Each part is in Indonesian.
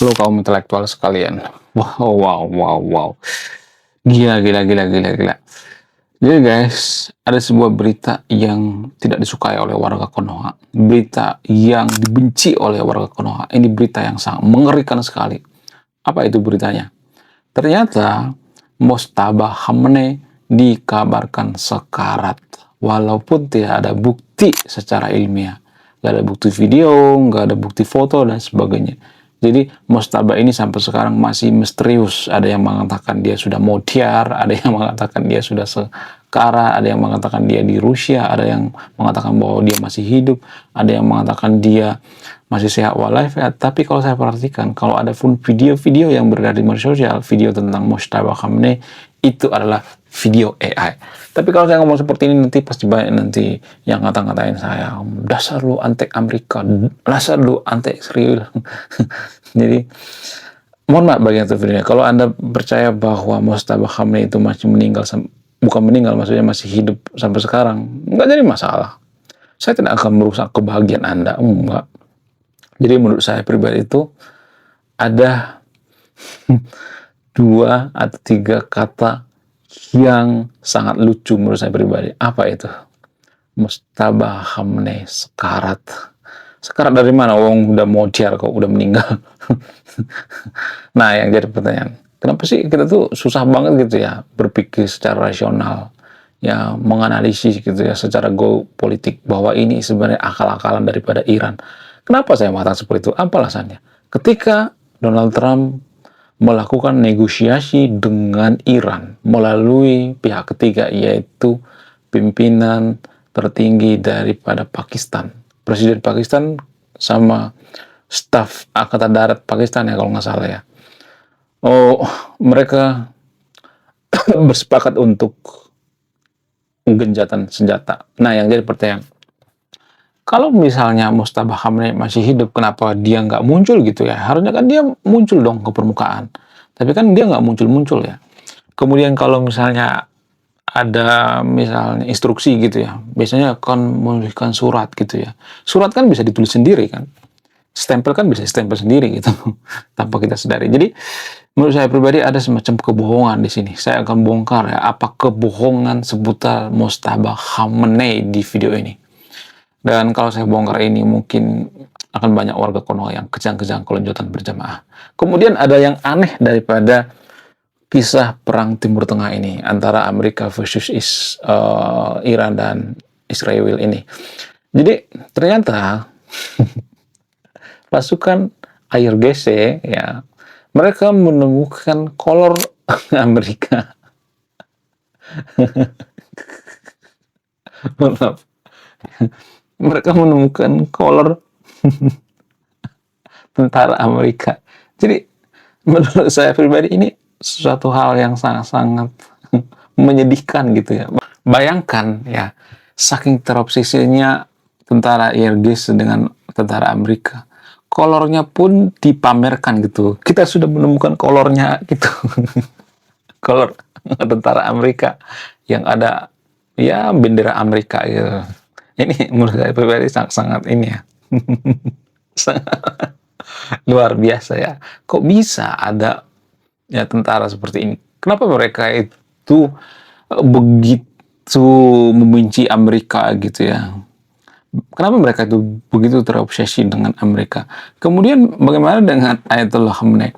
Halo kaum intelektual sekalian. Wow, wow, wow, wow. Gila, gila, gila, gila, gila. Jadi guys, ada sebuah berita yang tidak disukai oleh warga Konoha. Berita yang dibenci oleh warga Konoha. Ini berita yang sangat mengerikan sekali. Apa itu beritanya? Ternyata Mostaba Hamne dikabarkan sekarat. Walaupun tidak ada bukti secara ilmiah. Gak ada bukti video, gak ada bukti foto, dan sebagainya. Jadi Mostaba ini sampai sekarang masih misterius. Ada yang mengatakan dia sudah modiar, ada yang mengatakan dia sudah sekarat, ada yang mengatakan dia di Rusia, ada yang mengatakan bahwa dia masih hidup, ada yang mengatakan dia masih sehat walafiat. Tapi kalau saya perhatikan, kalau ada pun video-video yang beredar di media sosial, video tentang Mostaba Hamne, itu adalah video AI. Tapi kalau saya ngomong seperti ini nanti pasti banyak nanti yang ngata-ngatain saya, dasar lu antek Amerika, dasar lu antek Israel. Jadi mohon maaf bagi yang videonya. Kalau Anda percaya bahwa Mostaba Hamne itu masih meninggal, bukan meninggal, maksudnya masih hidup sampai sekarang, nggak jadi masalah. Saya tidak akan merusak kebahagiaan Anda, enggak. Jadi menurut saya pribadi itu ada 2 atau 3 kata yang sangat lucu menurut saya pribadi. Apa itu? Mostaba Hamne sekarat. Sekarat dari mana? Wong udah modiar kok, udah meninggal. Nah, yang jadi pertanyaan, kenapa sih kita tuh susah banget gitu ya berpikir secara rasional, ya menganalisis gitu ya secara geopolitik bahwa ini sebenarnya akal-akalan daripada Iran. Kenapa saya mengatakan seperti itu? Apa alasannya? Ketika Donald Trump melakukan negosiasi dengan Iran melalui pihak ketiga, yaitu pimpinan tertinggi daripada Pakistan, Presiden Pakistan sama staf Angkatan Darat Pakistan ya kalau nggak salah ya. Oh, mereka bersepakat untuk genjatan senjata. Nah, yang jadi pertanyaan, kalau misalnya Mostaba Hamne masih hidup, kenapa dia nggak muncul gitu ya? Harusnya kan dia muncul dong ke permukaan. Tapi kan dia nggak muncul-muncul ya. Kemudian kalau misalnya ada misalnya instruksi gitu ya, biasanya akan menuliskan surat gitu ya. Surat kan bisa ditulis sendiri kan. Stempel kan bisa stempel sendiri gitu, tanpa kita sadari. Jadi menurut saya pribadi ada semacam kebohongan di sini. Saya akan bongkar ya apa kebohongan seputar Mostaba Hamne di video ini. Dan kalau saya bongkar ini mungkin akan banyak warga Konoha yang kejang-kejang kelonjotan berjamaah. Kemudian ada yang aneh daripada kisah perang Timur Tengah ini antara Amerika versus Iran dan Israel ini. Jadi ternyata pasukan IRGC ya mereka menemukan kolor Amerika. Maaf. Mereka menemukan kolor tentara Amerika. Jadi menurut saya pribadi ini suatu hal yang sangat-sangat menyedihkan gitu ya. Bayangkan ya, saking terobsesinya tentara IRGC dengan tentara Amerika. Kolornya pun dipamerkan gitu. Kita sudah menemukan kolornya gitu. Kolor tentara Amerika yang ada ya bendera Amerika gitu. Ini menurut saya pribadi sangat-sangat ini ya. Luar biasa ya. Kok bisa ada ya tentara seperti ini? Kenapa mereka itu begitu membenci Amerika gitu ya? Kenapa mereka itu begitu terobsesi dengan Amerika? Kemudian bagaimana dengan Ayatollah Khamenei?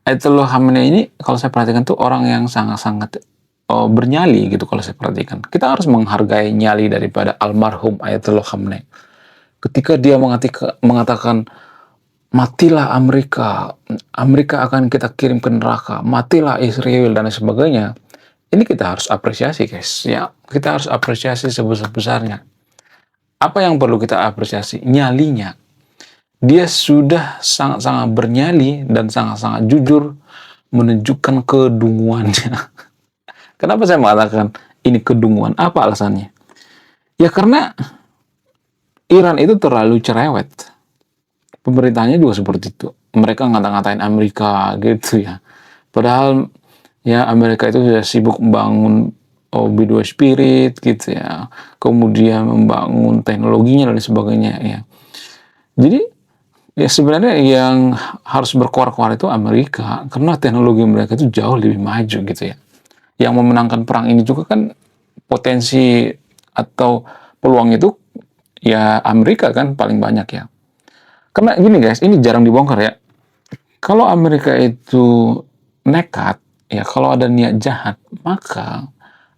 Ayatollah Khamenei ini kalau saya perhatikan tuh orang yang sangat-sangat bernyali gitu kalau saya perhatikan. Kita harus menghargai nyali daripada almarhum Ayatollah Khamenei. Ketika dia mengatakan matilah Amerika, Amerika akan kita kirim ke neraka, matilah Israel dan sebagainya. Ini kita harus apresiasi guys, ya kita harus apresiasi sebesar-besarnya. Apa yang perlu kita apresiasi? Nyalinya. Dia sudah sangat-sangat bernyali dan sangat-sangat jujur menunjukkan kedunguannya. Kenapa saya mengatakan ini kedunguan? Apa alasannya? Ya karena Iran itu terlalu cerewet. Pemerintahnya juga seperti itu. Mereka ngata-ngatain Amerika gitu ya. Padahal ya Amerika itu sudah sibuk membangun B2 Spirit gitu ya. Kemudian membangun teknologinya dan sebagainya ya. Jadi Ya sebenarnya yang harus berkoar-koar itu Amerika, karena teknologi mereka itu jauh lebih maju gitu ya. Yang memenangkan perang ini juga kan potensi atau peluang itu ya Amerika kan paling banyak ya. Karena gini guys, ini jarang dibongkar ya. Kalau Amerika itu nekat, ya kalau ada niat jahat, maka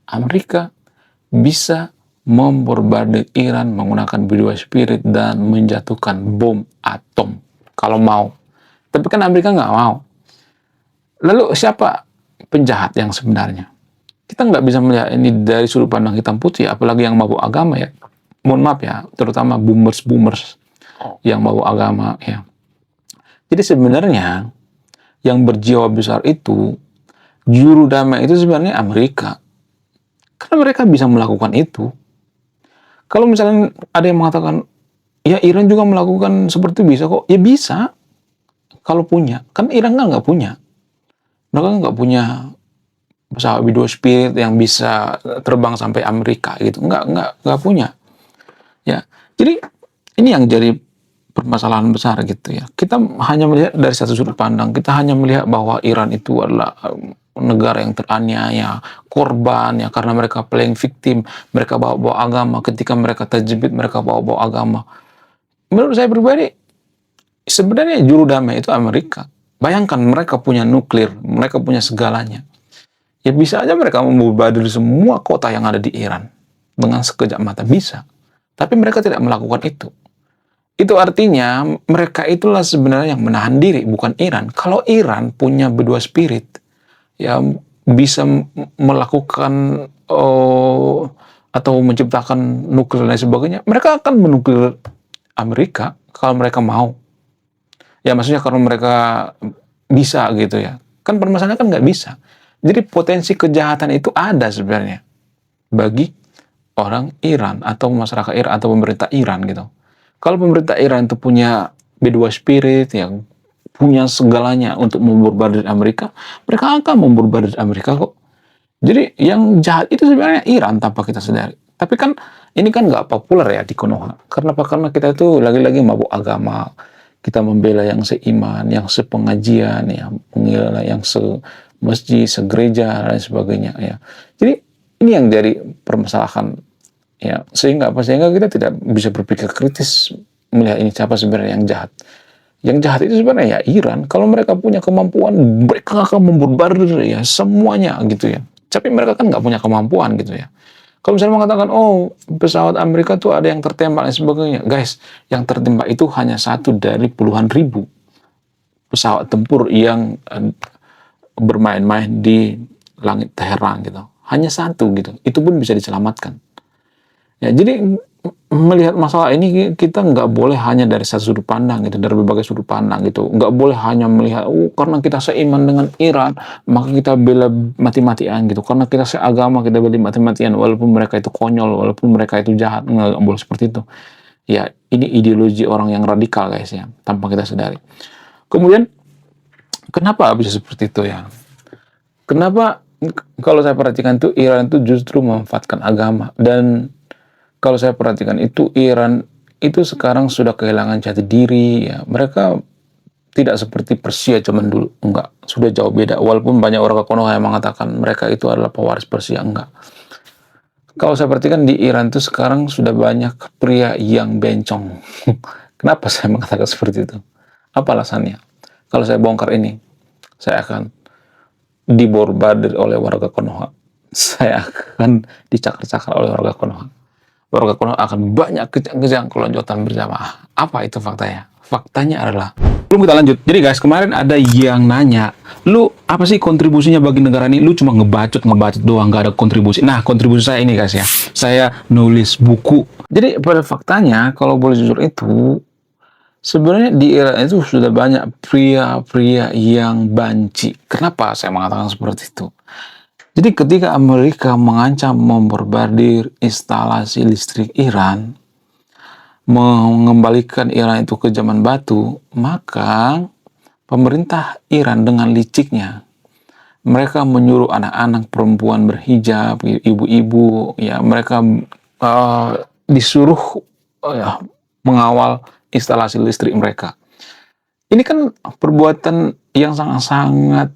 Amerika bisa memborbardir Iran menggunakan B2 Spirit dan menjatuhkan bom atom kalau mau. Tapi kan Amerika nggak mau. Lalu siapa penjahat yang sebenarnya? Kita nggak bisa melihat ini dari sudut pandang hitam putih, apalagi yang mabuk agama ya. Mohon maaf ya, terutama boomers-boomers yang mabuk agama ya. Jadi sebenarnya yang berjiwa besar itu, juru damai itu sebenarnya Amerika. Karena mereka bisa melakukan itu. Kalau misalnya ada yang mengatakan, ya Iran juga melakukan seperti itu bisa kok. Ya bisa, kalau punya. Kan Iran kan nggak punya. Mereka kan nggak punya pesawat B2 Spirit yang bisa terbang sampai Amerika gitu. Nggak punya. Ya, jadi ini yang jadi permasalahan besar gitu ya. Kita hanya melihat dari satu sudut pandang. Kita hanya melihat bahwa Iran itu adalah negara yang teraniaya, korban ya karena mereka playing victim, mereka bawa-bawa agama. Ketika mereka terjepit, mereka bawa-bawa agama. Menurut saya pribadi, sebenarnya juru damai itu Amerika. Bayangkan mereka punya nuklir, mereka punya segalanya. Ya bisa aja mereka membombardir semua kota yang ada di Iran dengan sekejap mata, bisa. Tapi mereka tidak melakukan itu. Itu artinya mereka itulah sebenarnya yang menahan diri, bukan Iran. Kalau Iran punya B2 Spirit, ya bisa melakukan atau menciptakan nuklir dan sebagainya, mereka akan menuklir Amerika kalau mereka mau. Ya maksudnya kalau mereka bisa gitu ya. Kan permasalahannya kan nggak bisa. Jadi potensi kejahatan itu ada sebenarnya bagi orang Iran atau masyarakat Iran atau pemerintah Iran gitu. Kalau pemerintah Iran itu punya B2 Spirit yang punya segalanya untuk membombardir Amerika, mereka akan membombardir Amerika kok. Jadi yang jahat itu sebenarnya Iran tanpa kita sadari. Tapi kan ini kan nggak populer ya di Konoha. Karena apa? Karena kita itu lagi-lagi mabuk agama. Kita membela yang seiman, yang sepengajian, membela yang semasjid, segereja dan sebagainya ya. Jadi ini yang jadi permasalahan ya. Sehingga apa? Sehingga kita tidak bisa berpikir kritis melihat ini siapa sebenarnya yang jahat. Yang jahat itu sebenarnya ya Iran. Kalau mereka punya kemampuan, mereka akan membombardir ya semuanya gitu ya. Tapi mereka kan nggak punya kemampuan gitu ya. Kalau misalnya mengatakan, oh pesawat Amerika tuh ada yang tertembak dan sebagainya. Guys, yang tertembak itu hanya satu dari puluhan ribu pesawat tempur yang bermain-main di langit Teheran gitu. Hanya satu gitu. Itu pun bisa diselamatkan. Ya, jadi melihat masalah ini kita nggak boleh hanya dari satu sudut pandang gitu, dari berbagai sudut pandang gitu. Nggak boleh hanya melihat, karena kita seiman dengan Iran, maka kita bela mati-matian gitu. Karena kita seagama, kita bela mati-matian, walaupun mereka itu konyol, walaupun mereka itu jahat, nggak boleh seperti itu. Ya, ini ideologi orang yang radikal guys ya, tanpa kita sadari. Kemudian, kenapa bisa seperti itu ya? Kenapa kalau saya perhatikan tuh Iran itu justru memanfaatkan agama, dan kalau saya perhatikan itu Iran itu sekarang sudah kehilangan jati diri ya. Mereka tidak seperti Persia zaman dulu, enggak, sudah jauh beda. Walaupun banyak orang Konoha yang mengatakan mereka itu adalah pewaris Persia, enggak. Kalau saya perhatikan di Iran itu sekarang sudah banyak pria yang bencong. Kenapa saya mengatakan seperti itu? Apa alasannya? Kalau saya bongkar ini, saya akan diborbardir oleh warga Konoha. Saya akan dicakar-cakar oleh warga Konoha. Warga Konoha akan banyak kejang-kejang kelonjotan berjamaah. Apa itu faktanya? Faktanya adalah, belum kita lanjut. Jadi guys, kemarin ada yang nanya, lu apa sih kontribusinya bagi negara ini? Lu cuma ngebacot doang, gak ada kontribusi. Nah, kontribusi saya ini guys ya, saya nulis buku. Jadi pada faktanya, kalau boleh jujur itu, sebenarnya di era itu sudah banyak pria-pria yang banci. Kenapa saya mengatakan seperti itu? Jadi ketika Amerika mengancam membombardir instalasi listrik Iran, mengembalikan Iran itu ke zaman batu, maka pemerintah Iran dengan liciknya mereka menyuruh anak-anak perempuan berhijab, ibu-ibu, ya mereka disuruh mengawal instalasi listrik mereka. Ini kan perbuatan yang sangat-sangat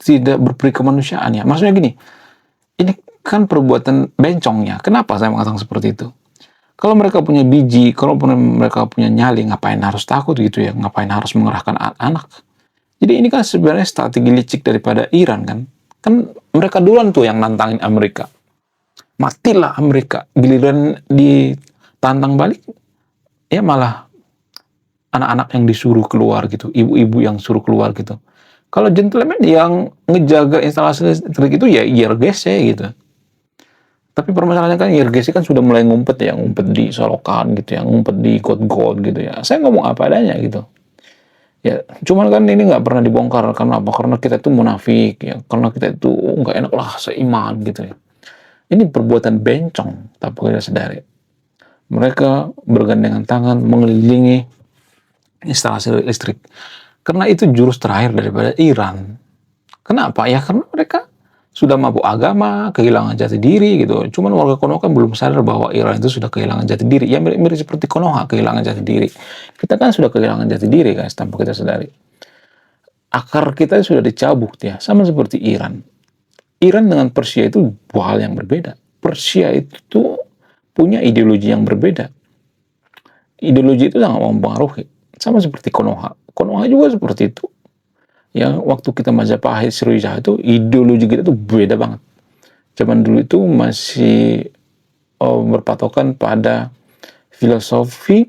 tidak berperi kemanusiaan ya. Maksudnya gini, ini kan perbuatan bencongnya. Kenapa saya mengatakan seperti itu? Kalau mereka punya biji, kalau mereka punya nyali, ngapain harus takut gitu ya? Ngapain harus mengerahkan anak? Jadi ini kan sebenarnya strategi licik daripada Iran kan? Kan mereka duluan tuh yang nantangin Amerika. Matilah Amerika. Giliran ditantang balik, ya malah anak-anak yang disuruh keluar gitu, ibu-ibu yang suruh keluar gitu. Kalau gentleman yang ngejaga instalasi listrik itu ya IRGC gitu. Tapi permasalahannya kan IRGC kan sudah mulai ngumpet ya, ngumpet di Solokan gitu ya, ngumpet di got-got gitu ya. Saya ngomong apa adanya gitu. Ya, cuman kan ini nggak pernah dibongkar karena apa? Karena kita itu munafik ya, karena kita itu nggak enak lah seiman gitu ya. Ini perbuatan bencong, tapi kita sadari. Mereka bergandengan tangan mengelilingi instalasi listrik. Karena itu jurus terakhir daripada Iran. Kenapa? Ya karena mereka sudah mabuk agama, kehilangan jati diri gitu. Cuman warga Konoha kan belum sadar bahwa Iran itu sudah kehilangan jati diri. Ya mirip seperti Konoha kehilangan jati diri. Kita kan sudah kehilangan jati diri guys, tanpa kita sadari. Akar kita sudah dicabut ya, sama seperti Iran. Iran dengan Persia itu dua hal yang berbeda. Persia itu punya ideologi yang berbeda. Ideologi itu sangat mempengaruhi. Sama seperti Konoha. Konoha juga seperti itu. Ya, waktu kita Majapahit, Sriwijaya itu ideologi kita tuh beda banget. Zaman dulu itu masih berpatokan pada filosofi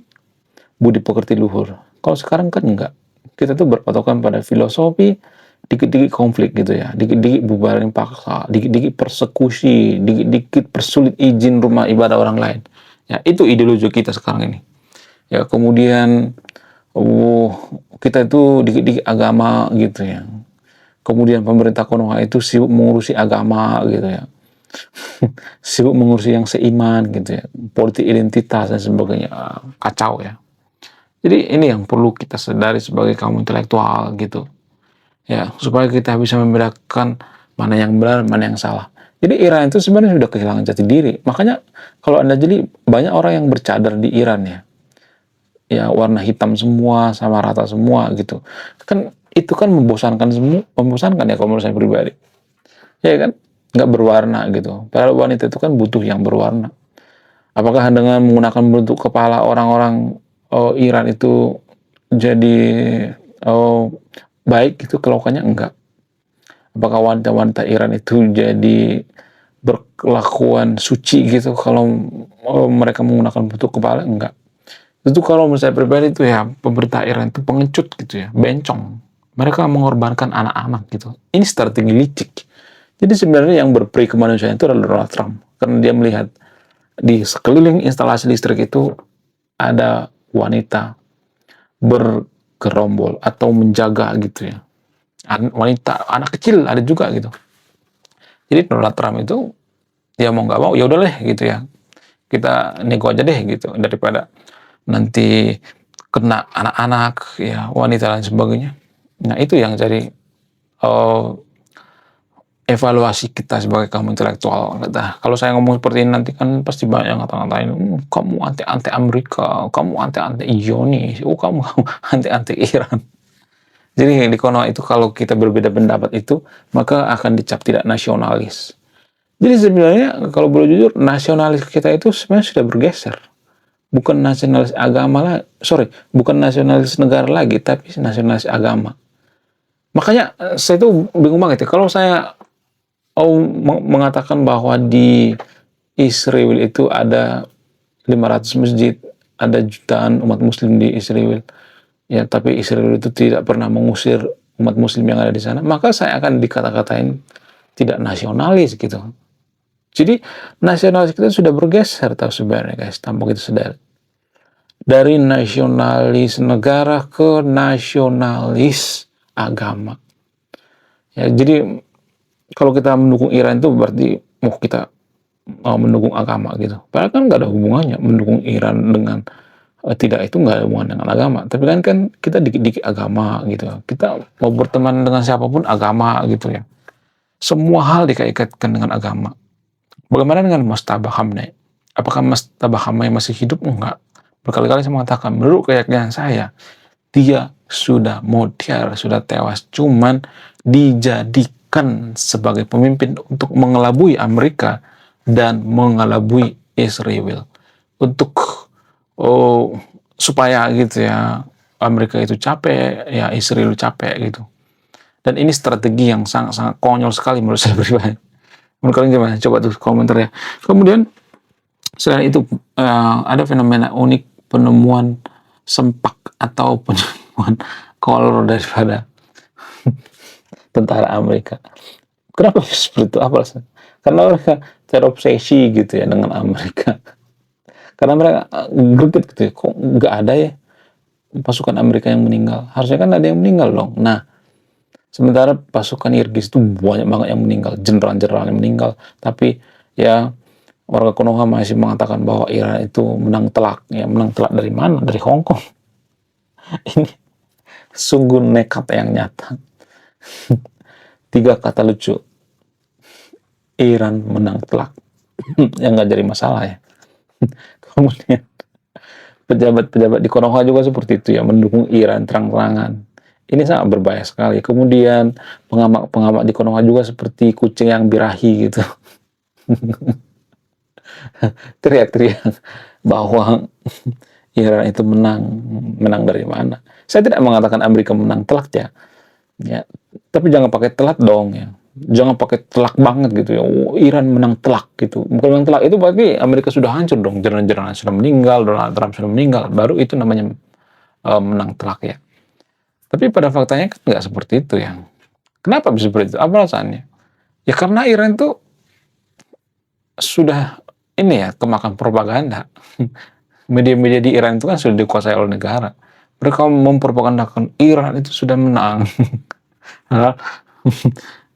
budi pekerti luhur. Kalau sekarang kan enggak. Kita tuh berpatokan pada filosofi dikit-dikit konflik gitu ya, dikit-dikit bubarin paksa, dikit-dikit persekusi, dikit-dikit persulit izin rumah ibadah orang lain. Ya, itu ideologi kita sekarang ini. Ya, kemudian kita itu dikit-dikit agama gitu ya. Kemudian pemerintah Konoha itu sibuk mengurusi agama gitu ya. Sibuk mengurusi yang seiman gitu ya. Politik identitas dan sebagainya. Kacau ya. Jadi ini yang perlu kita sadari sebagai kaum intelektual gitu. Ya, supaya kita bisa membedakan mana yang benar, mana yang salah. Jadi Iran itu sebenarnya sudah kehilangan jati diri. Makanya kalau Anda jadi banyak orang yang bercadar di Iran ya. Ya warna hitam semua, sama rata semua gitu. Kan itu kan membosankan semua, membosankan ya kalau menurut saya pribadi. Ya kan? Nggak berwarna gitu. Padahal wanita itu kan butuh yang berwarna. Apakah dengan menggunakan bentuk kepala orang-orang Iran itu jadi baik gitu kelakuannya? Enggak. Apakah wanita-wanita Iran itu jadi berkelakuan suci gitu kalau mereka menggunakan bentuk kepala? Enggak. Itu kalau menurut saya pribadi itu ya pemerintah Iran itu pengecut gitu ya, bencong. Mereka mengorbankan anak-anak gitu. Ini strategi licik. Jadi sebenarnya yang berperi kemanusiaan itu adalah Donald Trump. Karena dia melihat di sekeliling instalasi listrik itu ada wanita bergerombol atau menjaga gitu ya. Wanita, anak kecil ada juga gitu. Jadi Donald Trump itu ya mau nggak mau ya udah deh gitu ya. Kita nego aja deh gitu daripada nanti kena anak-anak ya wanita dan sebagainya. Nah itu yang jadi evaluasi kita sebagai kaum intelektual. Nah, kalau saya ngomong seperti ini nanti kan pasti banyak yang ngata-ngatain, kamu anti-anti Amerika, kamu anti-anti Zionis, kamu anti-anti Iran. Jadi di Konoha itu kalau kita berbeda pendapat itu, maka akan dicap tidak nasionalis. Jadi sebenarnya kalau boleh jujur, nasionalis kita itu sebenarnya sudah bergeser. Bukan nasionalis agama lah, bukan nasionalis negara lagi, tapi nasionalis agama. Makanya saya tuh bingung banget ya, kalau saya mengatakan bahwa di Israel itu ada 500 masjid, ada jutaan umat muslim di Israel, ya tapi Israel itu tidak pernah mengusir umat muslim yang ada di sana, maka saya akan dikata-katain tidak nasionalis gitu. Jadi nasionalis kita sudah bergeser tahu sebenarnya guys, tanpa kita sadar. Dari nasionalis negara ke nasionalis agama. Ya, jadi kalau kita mendukung Iran itu berarti kita mendukung agama gitu. Padahal kan nggak ada hubungannya mendukung Iran dengan tidak, itu nggak ada hubungan dengan agama. Tapi kan kita dikit-dikit agama gitu. Kita mau berteman dengan siapapun agama gitu ya. Semua hal dikaitkan dengan agama. Bagaimana dengan Mojtaba Hamdi? Apakah Mojtaba Hamdi masih hidup? Enggak. Berkali-kali saya mengatakan, menurut keyakinan saya, dia sudah model, sudah tewas, cuman dijadikan sebagai pemimpin untuk mengelabui Amerika dan mengelabui Israel untuk supaya gitu ya Amerika itu capek, ya Israel capek gitu. Dan ini strategi yang sangat-sangat konyol sekali menurut saya pribadi. Menurut kalian gimana? Coba tuh komentar ya. Kemudian selain itu ada fenomena unik penemuan sempak atau penemuan kolor daripada tentara Amerika. Kenapa seperti itu? Apa alasannya? Karena mereka terobsesi gitu ya dengan Amerika. Karena mereka greget gitu ya, kok nggak ada ya pasukan Amerika yang meninggal. Harusnya kan ada yang meninggal dong. Nah, sementara pasukan Irgis itu banyak banget yang meninggal, jenderal-jenderal yang meninggal. Tapi ya warga Konoha masih mengatakan bahwa Iran itu menang telak. Ya menang telak dari mana? Dari Hong Kong. Ini sungguh nekat yang nyata. 3 kata lucu. Iran menang telak. Yang nggak jadi masalah ya. Kemudian pejabat-pejabat di Konoha juga seperti itu ya, mendukung Iran terang-terangan. Ini sangat berbahaya sekali. Kemudian pengamat-pengamat di Konoha juga seperti kucing yang birahi gitu. Teriak-teriak bahwa Iran itu menang dari mana? Saya tidak mengatakan Amerika menang telak ya. Ya, tapi jangan pakai telat dong ya. Jangan pakai telak banget gitu ya. Oh, Iran menang telak gitu. Bukan menang telak itu berarti Amerika sudah hancur dong. Jenderal-jenderal sudah meninggal, Donald Trump sudah meninggal. Baru itu namanya menang telak ya. Tapi pada faktanya kan nggak seperti itu ya. Kenapa bisa seperti itu? Apa alasannya? Ya karena Iran itu sudah ini ya kemakan propaganda. Media-media di Iran itu kan sudah dikuasai oleh negara. Mereka mempropagandakan Iran itu sudah menang.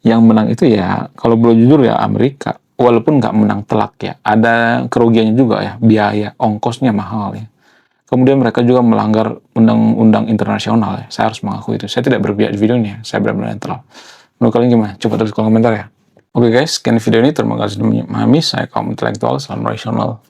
Yang menang itu ya kalau boleh jujur ya Amerika, walaupun nggak menang telak ya, ada kerugiannya juga ya, biaya ongkosnya mahal ya. Kemudian mereka juga melanggar undang-undang internasional ya, saya harus mengakui itu. Saya tidak berpihak di video ini ya, saya benar-benar netral. Menurut kalian gimana? Coba tulis kolom komentar ya. Oke guys, sekian video ini, terima kasih sudah memahami. Saya kaum intelektual, salam rasional.